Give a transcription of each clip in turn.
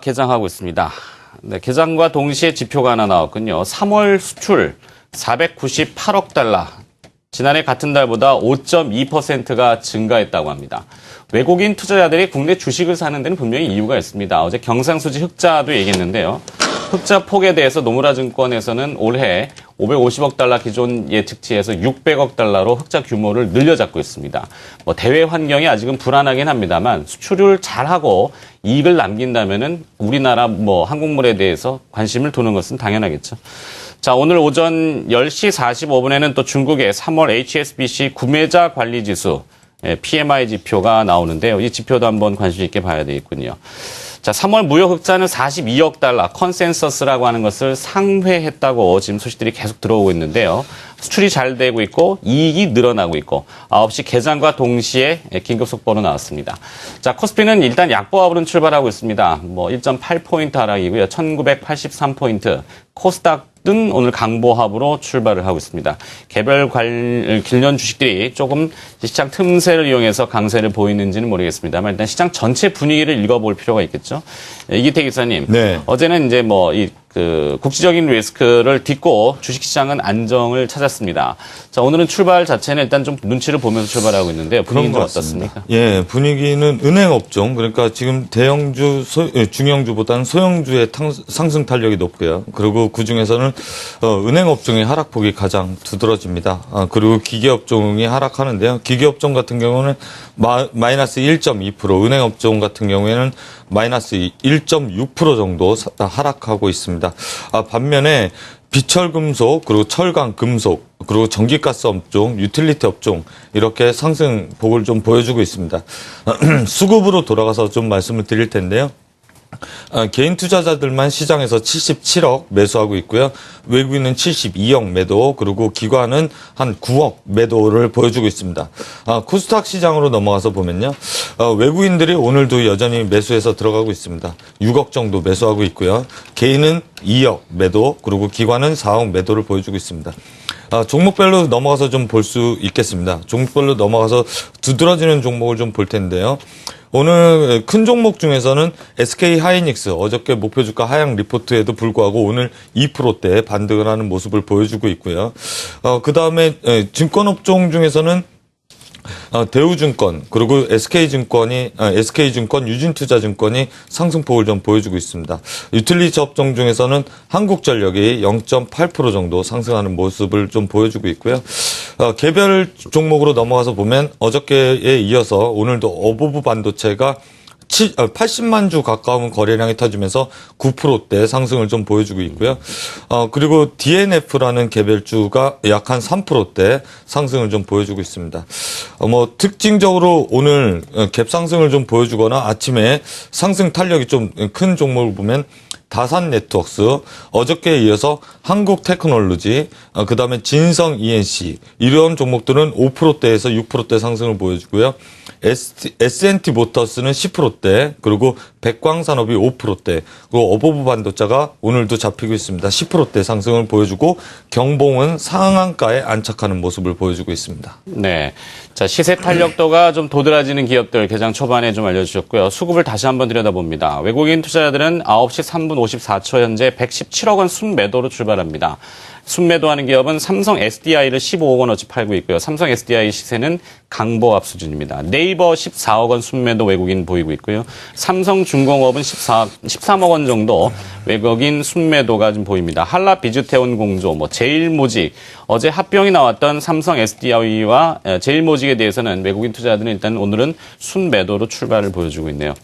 개장하고 있습니다. 네, 개장과 동시에 지표가 하나 나왔군요. 3월 수출 498억 달러. 지난해 같은 달보다 5.2%가 증가했다고 합니다. 외국인 투자자들이 국내 주식을 사는 데는 분명히 이유가 있습니다. 어제 경상수지 흑자도 얘기했는데요. 흑자 폭에 대해서 노무라 증권에서는 올해 550억 달러 기존 예측치에서 600억 달러로 흑자 규모를 늘려잡고 있습니다. 대외 환경이 아직은 불안하긴 합니다만 수출을 잘하고 이익을 남긴다면은 우리나라 항공물에 대해서 관심을 두는 것은 당연하겠죠. 자, 오늘 오전 10시 45분에는 또 중국의 3월 HSBC 구매자 관리 지수 PMI 지표가 나오는데요. 이 지표도 한번 관심 있게 봐야 되겠군요. 자, 3월 무역 흑자는 42억 달러 컨센서스라고 하는 것을 상회했다고 지금 소식들이 계속 들어오고 있는데요. 수출이 잘 되고 있고 이익이 늘어나고 있고 9시 개장과 동시에 긴급 속보로 나왔습니다. 자, 코스피는 일단 약보합으로 출발하고 있습니다. 1.8포인트 하락이고요. 1983포인트. 코스닥은 오늘 강보합으로 출발을 하고 있습니다. 개별 관련 주식들이 조금 시장 틈새를 이용해서 강세를 보이는지는 모르겠습니다만 일단 시장 전체 분위기를 읽어볼 필요가 있겠죠. 이기태 기사님, 네. 어제는 이제 국지적인 리스크를 딛고 주식시장은 안정을 찾았습니다. 자, 오늘은 출발 자체는 일단 좀 눈치를 보면서 출발하고 있는데요. 분위기는 어떻습니까? 예, 분위기는 은행 업종, 그러니까 지금 대형주, 중형주보다는 소형주의 상승 탄력이 높고요. 그리고 그 중에서는 은행 업종의 하락폭이 가장 두드러집니다. 그리고 기계 업종이 하락하는데요. 기계 업종 같은 경우는 마이너스 1.2%, 은행 업종 같은 경우에는 마이너스 1.6% 정도 하락하고 있습니다. 반면에 비철금속, 그리고 철강금속, 그리고 전기가스 업종, 유틸리티 업종 이렇게 상승폭을 좀 보여주고 있습니다. 수급으로 돌아가서 좀 말씀을 드릴 텐데요. 개인 투자자들만 시장에서 77억 매수하고 있고요. 외국인은 72억 매도, 그리고 기관은 한 9억 매도를 보여주고 있습니다. 코스닥 시장으로 넘어가서 보면요. 외국인들이 오늘도 여전히 매수해서 들어가고 있습니다. 6억 정도 매수하고 있고요. 개인은 2억 매도, 그리고 기관은 4억 매도를 보여주고 있습니다. 종목별로 넘어가서 좀 볼 수 있겠습니다. 종목별로 넘어가서 두드러지는 종목을 좀 볼 텐데요. 오늘 큰 종목 중에서는 SK 하이닉스 어저께 목표주가 하향 리포트에도 불구하고 오늘 2%대 반등을 하는 모습을 보여주고 있고요. 그 다음에 증권업종 중에서는 대우증권, 그리고 SK증권, 유진투자증권이 상승폭을 좀 보여주고 있습니다. 유틸리티 업종 중에서는 한국전력이 0.8% 정도 상승하는 모습을 좀 보여주고 있고요. 개별 종목으로 넘어가서 보면 어저께에 이어서 오늘도 어보브 반도체가 80만 주 가까운 거래량이 터지면서 9%대 상승을 좀 보여주고 있고요. 그리고 DNF라는 개별주가 약 한 3%대 상승을 좀 보여주고 있습니다. 특징적으로 오늘 갭 상승을 좀 보여주거나 아침에 상승 탄력이 좀 큰 종목을 보면 다산 네트워크스, 어저께에 이어서 한국테크놀로지, 그 다음에 진성 ENC, 이런 종목들은 5%대에서 6%대 상승을 보여주고요. S&T 모터스는 10%대, 그리고 백광산업이 5%대, 그리고 어보브 반도체가 오늘도 잡히고 있습니다. 10%대 상승을 보여주고 경봉은 상한가에 안착하는 모습을 보여주고 있습니다. 네. 자, 시세 탄력도가 좀 도드라지는 기업들 개장 초반에 좀 알려주셨고요. 수급을 다시 한번 들여다봅니다. 외국인 투자자들은 9시 3분 54초 현재 117억 원 순매도로 출발합니다. 순매도하는 기업은 삼성 SDI를 15억 원어치 팔고 있고요. 삼성 SDI 시세는 강보합 수준입니다. 네이버 14억 원 순매도 외국인 보이고 있고요. 삼성중공업은 13억 원 정도 외국인 순매도가 좀 보입니다. 한라비주태온 공조, 제일모직, 어제 합병이 나왔던 삼성 SDI와 제일모직에 대해서는 외국인 투자자들은 일단 오늘은 순매도로 출발을 보여주고 있네요.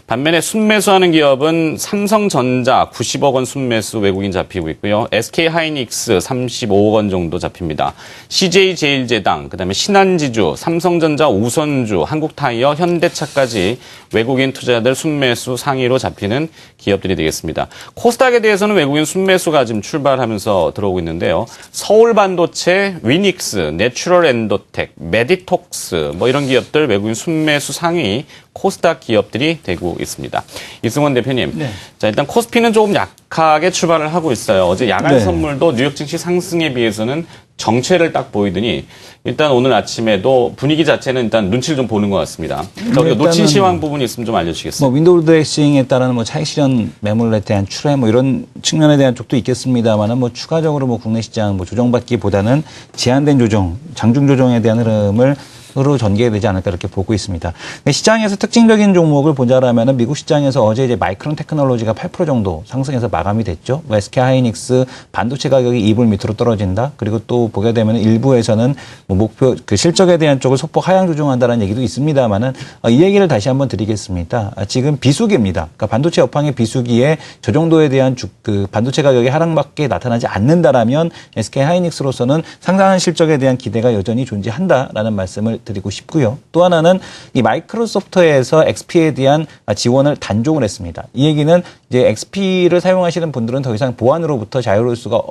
반면에 순매수하는 기업은 삼성전자 90억 원 순매수 외국인 잡히고 있고요. SK하이닉스 35억 원 정도 잡힙니다. CJ제일제당, 그다음에 신한지주, 삼성전자 우선주, 한국타이어, 현대차까지 외국인 투자자들 순매수 상위로 잡히는 기업들이 되겠습니다. 코스닥에 대해서는 외국인 순매수가 지금 출발하면서 들어오고 있는데요. 서울반도체, 위닉스, 내추럴엔도텍, 메디톡스 이런 기업들 외국인 순매수 상위 코스닥 기업들이 되고 있습니다. 이승원 대표님, 네. 자 일단 코스피는 조금 약하게 출발을 하고 있어요. 어제 야간 네. 선물도 뉴욕 증시 상승에 비해서는 정체를 딱 보이더니 일단 오늘 아침에도 분위기 자체는 일단 눈치를 좀 보는 것 같습니다. 자, 우리가 놓친 일단은 시황 부분이 있으면 좀 알려주시겠어요? 뭐 윈도우 드레싱에 따른 뭐 차익 실현 매물에 대한 출회 뭐 이런 측면에 대한 쪽도 있겠습니다만은 뭐 추가적으로 뭐 국내 시장 뭐 조정받기보다는 제한된 조정, 장중 조정에 대한 흐름으로 전개되지 않을까 이렇게 보고 있습니다. 시장에서 특징적인 종목을 보자라면은 미국 시장에서 어제 이제 마이크론 테크놀로지가 8% 정도 상승해서 마감이 됐죠. SK 하이닉스 반도체 가격이 2불 밑으로 떨어진다. 그리고 또 보게 되면 일부에서는 뭐 목표 그 실적에 대한 쪽을 소폭 하향 조정한다는 얘기도 있습니다만은 이 얘기를 다시 한번 드리겠습니다. 지금 비수기입니다. 그러니까 반도체 업황의 비수기에 저 정도에 대한 그 반도체 가격의 하락밖에 나타나지 않는다라면 SK 하이닉스로서는 상당한 실적에 대한 기대가 여전히 존재한다라는 말씀을 드리고 싶고요. 또 하나는 이 마이크로소프트에서 XP에 대한 지원을 단종을 했습니다. 이 얘기는 이제 XP를 사용하시는 분들은 더 이상 보안으로부터 자유로울 수가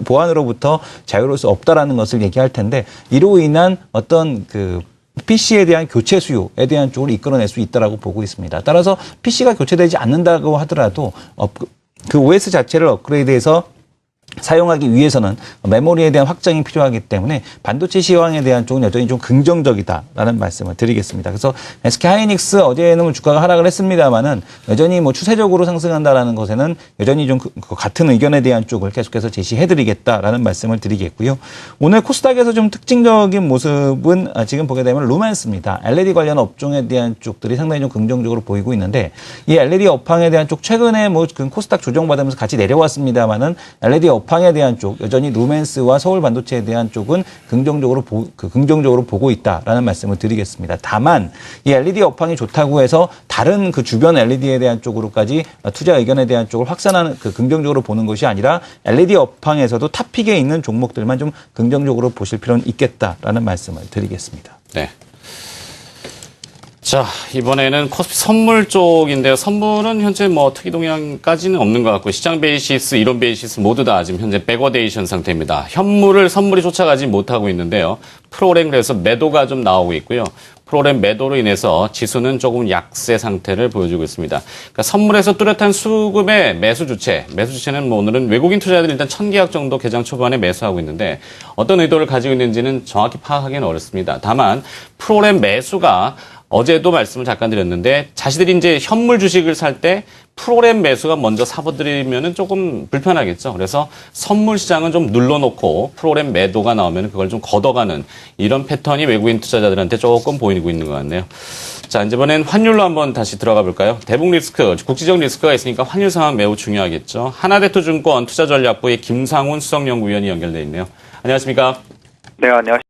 보안으로부터 자유로울 수 없다라는 것을 얘기할 텐데 이로 인한 어떤 그 PC에 대한 교체 수요에 대한 쪽을 이끌어낼 수 있다라고 보고 있습니다. 따라서 PC가 교체되지 않는다고 하더라도 그 OS 자체를 업그레이드해서 사용하기 위해서는 메모리에 대한 확장이 필요하기 때문에 반도체 시황에 대한 쪽은 여전히 좀 긍정적이다라는 말씀을 드리겠습니다. 그래서 SK 하이닉스 어제는 주가가 하락을 했습니다만은 여전히 뭐 추세적으로 상승한다라는 것에는 여전히 좀 같은 의견에 대한 쪽을 계속해서 제시해드리겠다라는 말씀을 드리겠고요. 오늘 코스닥에서 좀 특징적인 모습은 지금 보게 되면 루멘스입니다. LED 관련 업종에 대한 쪽들이 상당히 좀 긍정적으로 보이고 있는데 이 LED 업황에 대한 쪽 최근에 뭐 코스닥 조정받으면서 같이 내려왔습니다만은 LED 업황에 대한 쪽 여전히 루멘스와 서울 반도체에 대한 쪽은 긍정적으로 보고 있다라는 말씀을 드리겠습니다. 다만 이 LED 업황이 좋다고 해서 다른 그 주변 LED에 대한 쪽으로까지 투자 의견에 대한 쪽을 확산하는 긍정적으로 보는 것이 아니라 LED 업황에서도 탑픽에 있는 종목들만 좀 긍정적으로 보실 필요는 있겠다라는 말씀을 드리겠습니다. 네. 자, 이번에는 코스피 선물 쪽인데요. 선물은 현재 뭐 특이 동향까지는 없는 것 같고 시장 베이시스, 이론 베이시스 모두 다 지금 현재 백워데이션 상태입니다. 선물이 쫓아가지 못하고 있는데요. 프로그램 그래서 매도가 좀 나오고 있고요. 프로그램 매도로 인해서 지수는 조금 약세 상태를 보여주고 있습니다. 그러니까 선물에서 뚜렷한 수급의 매수 주체는 뭐 오늘은 외국인 투자자들이 일단 1,000계약 정도 개장 초반에 매수하고 있는데 어떤 의도를 가지고 있는지는 정확히 파악하기는 어렵습니다. 다만 프로그램 매수가 어제도 말씀을 잠깐 드렸는데 자신들이 이제 현물 주식을 살 때 프로그램 매수가 먼저 사버리면은 조금 불편하겠죠. 그래서 선물 시장은 좀 눌러놓고 프로그램 매도가 나오면 그걸 좀 걷어가는 이런 패턴이 외국인 투자자들한테 조금 보이고 있는 것 같네요. 자, 이번엔 환율로 한번 다시 들어가 볼까요? 대북 리스크, 국제적 리스크가 있으니까 환율 상황 매우 중요하겠죠. 하나대투증권 투자전략부의 김상훈 수석연구위원이 연결돼 있네요. 안녕하십니까? 네, 안녕하십니까.